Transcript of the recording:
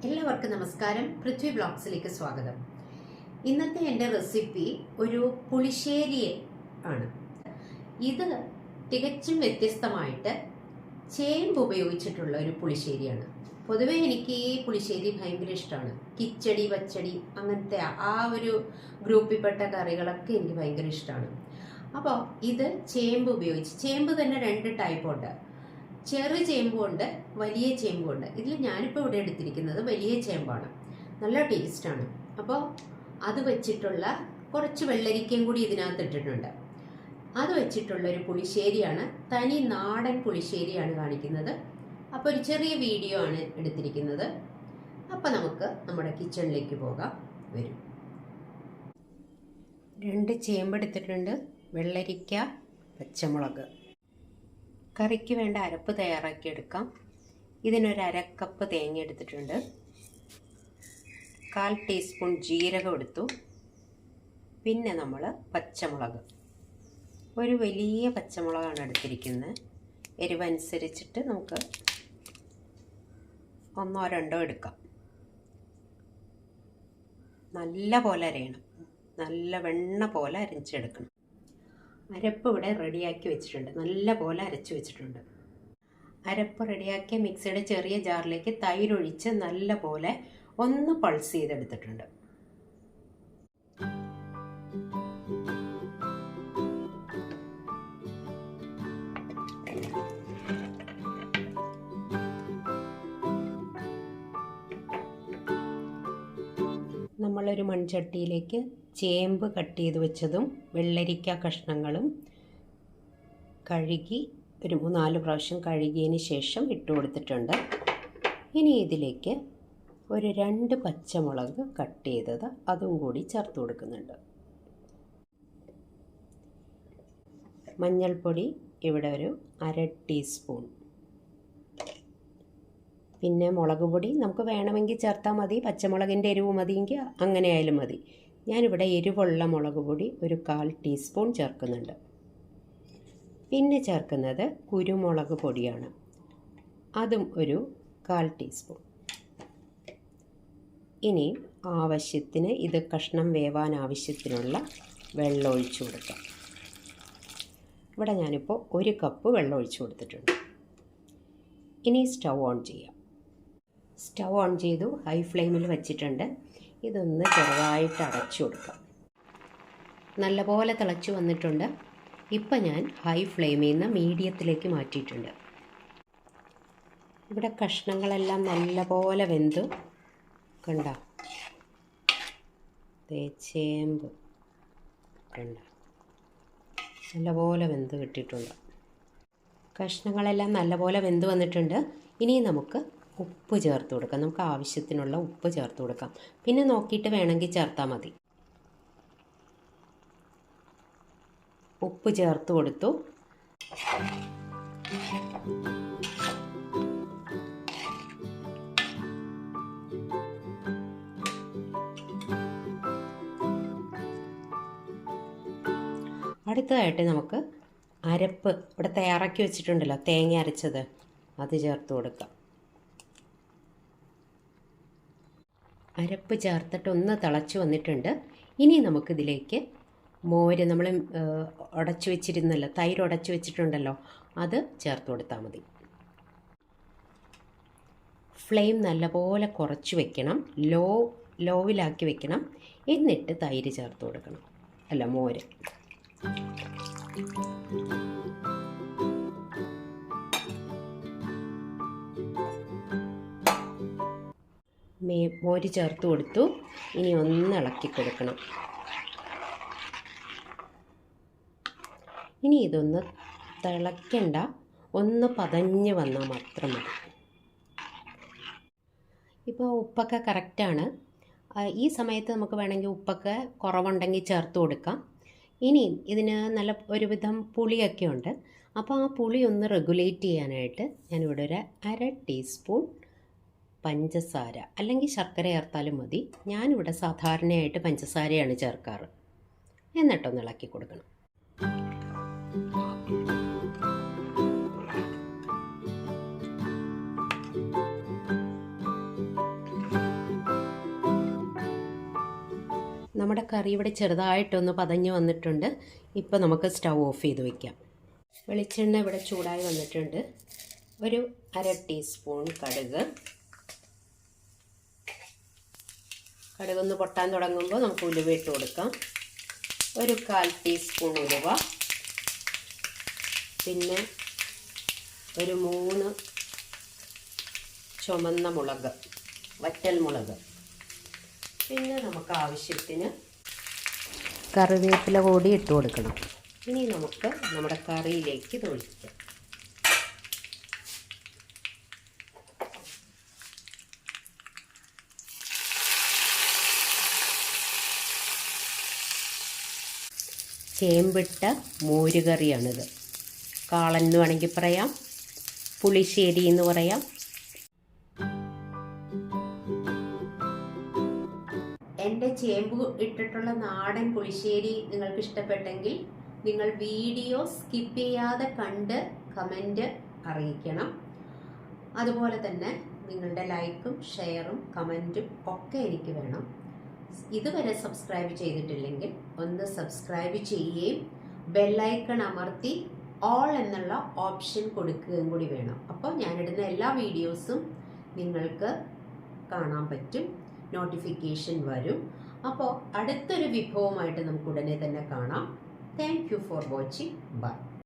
എല്ലാവർക്കും നമസ്കാരം. പൃഥ്വി ബ്ലോഗ്സിലേക്ക് സ്വാഗതം. ഇന്നത്തെ എൻ്റെ റെസിപ്പി ഒരു പുളിശ്ശേരി ആണ്. ഇത് തികച്ചും വ്യത്യസ്തമായിട്ട് ചേമ്പ് ഉപയോഗിച്ചിട്ടുള്ള ഒരു പുളിശ്ശേരിയാണ്. പൊതുവെ എനിക്ക് ഈ പുളിശ്ശേരി ഭയങ്കര ഇഷ്ടമാണ്. കിച്ചടി, പച്ചടി അങ്ങനത്തെ ആ ഒരു ഗ്രൂപ്പിൽപ്പെട്ട കറികളൊക്കെ എനിക്ക് ഭയങ്കര ഇഷ്ടമാണ്. അപ്പോൾ ഇത് ചേമ്പ് ഉപയോഗിച്ച്, ചേമ്പ് തന്നെ 2 ടൈപ്പുണ്ട്. ചെറു ചേമ്പുണ്ട്, വലിയ ചേമ്പുണ്ട്. ഇതിൽ ഞാനിപ്പോൾ ഇവിടെ എടുത്തിരിക്കുന്നത് വലിയ ചേമ്പാണ്. നല്ല ടേസ്റ്റാണ്. അപ്പോൾ അത് വെച്ചിട്ടുള്ള കുറച്ച് വെള്ളരിക്കയും കൂടി ഇതിനകത്ത് ഇട്ടിട്ടുണ്ട്. അത് വെച്ചിട്ടുള്ള ഒരു പുളിശ്ശേരിയാണ്, തനി നാടൻ പുളിശ്ശേരിയാണ് കാണിക്കുന്നത്. അപ്പോൾ ഒരു ചെറിയ വീഡിയോ ആണ് എടുത്തിരിക്കുന്നത്. അപ്പോൾ നമുക്ക് നമ്മുടെ കിച്ചണിലേക്ക് പോകാം. വരും. 2 ചേമ്പ് എടുത്തിട്ടുണ്ട്, വെള്ളരിക്ക, പച്ചമുളക്. കറിക്ക് വേണ്ട അരപ്പ് തയ്യാറാക്കിയെടുക്കാം. ഇതിനൊരു 1/2 കപ്പ് തേങ്ങ എടുത്തിട്ടുണ്ട്. 1/4 ടീസ്പൂൺ ജീരകം എടുത്തു. പിന്നെ നമ്മൾ പച്ചമുളക്, ഒരു വലിയ പച്ചമുളകാണ് എടുത്തിരിക്കുന്നത്. എരിവനുസരിച്ചിട്ട് നമുക്ക് 1 or 2 എടുക്കാം. നല്ല പോലെ അരയണം, നല്ല വെണ്ണ പോലെ അരച്ചെടുക്കണം. അരപ്പ് ഇവിടെ റെഡിയാക്കി വെച്ചിട്ടുണ്ട്, നല്ല പോലെ അരച്ച് വെച്ചിട്ടുണ്ട്. അരപ്പ് റെഡിയാക്കിയ മിക്സിയുടെ ചെറിയ ജാറിലേക്ക് തൈരൊഴിച്ച് നല്ല പോലെ ഒന്ന് പൾസ് ചെയ്തെടുത്തിട്ടുണ്ട്. നമ്മളൊരു മൺചട്ടിയിലേക്ക് ചേമ്പ് കട്ട് ചെയ്ത് വെച്ചതും വെള്ളരിക്ക കഷ്ണങ്ങളും കഴുകി ഒരു 3-4 പ്രാവശ്യം കഴുകിയതിന് ശേഷം ഇട്ട് കൊടുത്തിട്ടുണ്ട്. ഇനി ഇതിലേക്ക് ഒരു 2 പച്ചമുളക് കട്ട് ചെയ്തത് അതും കൂടി ചേർത്ത് കൊടുക്കുന്നുണ്ട്. മഞ്ഞൾപ്പൊടി ഇവിടെ ഒരു 1/2 ടീസ്പൂൺ. പിന്നെ മുളക് പൊടി നമുക്ക് വേണമെങ്കിൽ ചേർത്താൽ മതി. പച്ചമുളകിൻ്റെ എരിവ് മതിയെങ്കിൽ അങ്ങനെ ആയാലും മതി. ഞാനിവിടെ എരിവുള്ള മുളക് പൊടി ഒരു 1/4 ടീസ്പൂൺ ചേർക്കുന്നുണ്ട്. പിന്നെ ചേർക്കുന്നത് കുരുമുളക് പൊടിയാണ്, അതും ഒരു 1/4 ടീസ്പൂൺ. ഇനി ആവശ്യത്തിന്, ഇത് കഷ്ണം വേവാൻ ആവശ്യത്തിനുള്ള വെള്ളം ഒഴിച്ചു കൊടുക്കാം. ഇവിടെ ഞാനിപ്പോൾ 1 കപ്പ് വെള്ളം ഒഴിച്ചു കൊടുത്തിട്ടുണ്ട്. ഇനി സ്റ്റൗ ഓൺ ചെയ്യാം. സ്റ്റൗ ഓൺ ചെയ്തു, ഹൈ ഫ്ലെയിമിൽ വെച്ചിട്ടുണ്ട്. ഇതൊന്ന് ചെറുതായിട്ട് അടച്ചു കൊടുക്കാം. നല്ലപോലെ തിളച്ച് വന്നിട്ടുണ്ട്. ഇപ്പം ഞാൻ ഹൈ ഫ്ലെയിമിൽ നിന്ന് മീഡിയത്തിലേക്ക് മാറ്റിയിട്ടുണ്ട്. ഇവിടെ കഷ്ണങ്ങളെല്ലാം നല്ലപോലെ വെന്തു കണ്ട, ചേമ്പ് കണ്ട, നല്ലപോലെ വെന്ത് കിട്ടിയിട്ടുണ്ട്. കഷ്ണങ്ങളെല്ലാം നല്ലപോലെ വെന്ത് വന്നിട്ടുണ്ട്. ഇനി നമുക്ക് ഉപ്പ് ചേർത്ത് കൊടുക്കാം. നമുക്ക് ആവശ്യത്തിനുള്ള ഉപ്പ് ചേർത്ത് കൊടുക്കാം. പിന്നെ നോക്കിയിട്ട് വേണമെങ്കിൽ ചേർത്താൽ മതി. ഉപ്പ് ചേർത്ത് കൊടുത്തു. അടുത്തതായിട്ട് നമുക്ക് അരപ്പ് ഇവിടെ തയ്യാറാക്കി വെച്ചിട്ടുണ്ടല്ലോ, തേങ്ങ അരച്ചത്, അത് ചേർത്ത് കൊടുക്കാം. അരപ്പ് ചേർത്തിട്ട് ഒന്ന് തിളച്ച് വന്നിട്ടുണ്ട്. ഇനി നമുക്കിതിലേക്ക് മോര്, നമ്മൾ ഉടച്ചു വെച്ചിരുന്നല്ലോ, തൈര് ഉടച്ചു വെച്ചിട്ടുണ്ടല്ലോ, അത് ചേർത്ത് കൊടുത്താൽ മതി. ഫ്ലെയിം നല്ലപോലെ കുറച്ച് വെക്കണം, ലോവിലാക്കി വെക്കണം. എന്നിട്ട് തൈര് ചേർത്ത് കൊടുക്കണം, അല്ല മോര്. മോര് ചേർത്ത് കൊടുത്തു. ഇനി ഒന്ന് ഇളക്കി കൊടുക്കണം. ഇനി ഇതൊന്ന് തിളയ്ക്കണ്ട, ഒന്ന് പതഞ്ഞ് വന്നാൽ മാത്രം മതി. ഇപ്പോൾ ഉപ്പൊക്കെ കറക്റ്റാണ്. ഈ സമയത്ത് നമുക്ക് വേണമെങ്കിൽ ഉപ്പൊക്കെ കുറവുണ്ടെങ്കിൽ ചേർത്ത് കൊടുക്കാം. ഇനി ഇതിന് നല്ല ഒരുവിധം പുളിയൊക്കെ ഉണ്ട്. അപ്പോൾ ആ പുളി ഒന്ന് റെഗുലേറ്റ് ചെയ്യാനായിട്ട് ഞാനിവിടെ ഒരു 1/2 ടീസ്പൂൺ പഞ്ചസാര, അല്ലെങ്കിൽ ശർക്കര ചേർത്താലും മതി. ഞാനിവിടെ സാധാരണയായിട്ട് പഞ്ചസാരയാണ് ചേർക്കാറ്. എന്നിട്ടൊന്ന് ഇളക്കി കൊടുക്കണം. നമ്മുടെ കറി ഇവിടെ ചെറുതായിട്ടൊന്ന് പതഞ്ഞ് വന്നിട്ടുണ്ട്. ഇപ്പോൾ നമുക്ക് സ്റ്റൗ ഓഫ് ചെയ്ത് വയ്ക്കാം. വെളിച്ചെണ്ണ ഇവിടെ ചൂടായി വന്നിട്ടുണ്ട്. ഒരു 1/2 ടീസ്പൂൺ കടുകൊന്ന് പൊട്ടാൻ തുടങ്ങുമ്പോൾ നമുക്ക് ഉലുവ ഇട്ട് കൊടുക്കാം. ഒരു 1/4 ടീസ്പൂൺ ഉലുവ, പിന്നെ ഒരു 3 ചുമന്ന മുളക്, വറ്റൽ മുളക്, പിന്നെ നമുക്ക് ആവശ്യത്തിന് കറിവേപ്പില കൂടി ഇട്ട് കൊടുക്കണം. ഇനി നമുക്ക് നമ്മുടെ കറിയിലേക്ക് ഇത് ഒഴിക്കാം. ചേമ്പിട്ട മോരുകറിയാണിത്. കാളൻ എന്ന് വേണമെങ്കിൽ പറയാം, പുളിശ്ശേരി എന്ന് പറയാം. എൻ്റെ ചേമ്പ് ഇട്ടിട്ടുള്ള നാടൻ പുളിശ്ശേരി നിങ്ങൾക്ക് ഇഷ്ടപ്പെട്ടെങ്കിൽ നിങ്ങൾ വീഡിയോ സ്കിപ്പ് ചെയ്യാതെ കണ്ട് കമൻറ്റ് അറിയിക്കണം. അതുപോലെ തന്നെ നിങ്ങളുടെ ലൈക്കും ഷെയറും കമൻറ്റും ഒക്കെ എനിക്ക് വേണം. ഇതുവരെ സബ്സ്ക്രൈബ് ചെയ്തിട്ടില്ലെങ്കിൽ ഒന്ന് സബ്സ്ക്രൈബ് ചെയ്യുകയും ബെല്ലൈക്കൺ അമർത്തി ഓൾ എന്നുള്ള ഓപ്ഷൻ കൊടുക്കുകയും കൂടി വേണം. അപ്പോൾ ഞാനിടുന്ന എല്ലാ വീഡിയോസും നിങ്ങൾക്ക് കാണാൻ പറ്റും, നോട്ടിഫിക്കേഷൻ വരും. അപ്പോൾ അടുത്തൊരു വിഭവമായിട്ട് നമുക്ക് ഉടനെ തന്നെ കാണാം. Thank you for watching. By.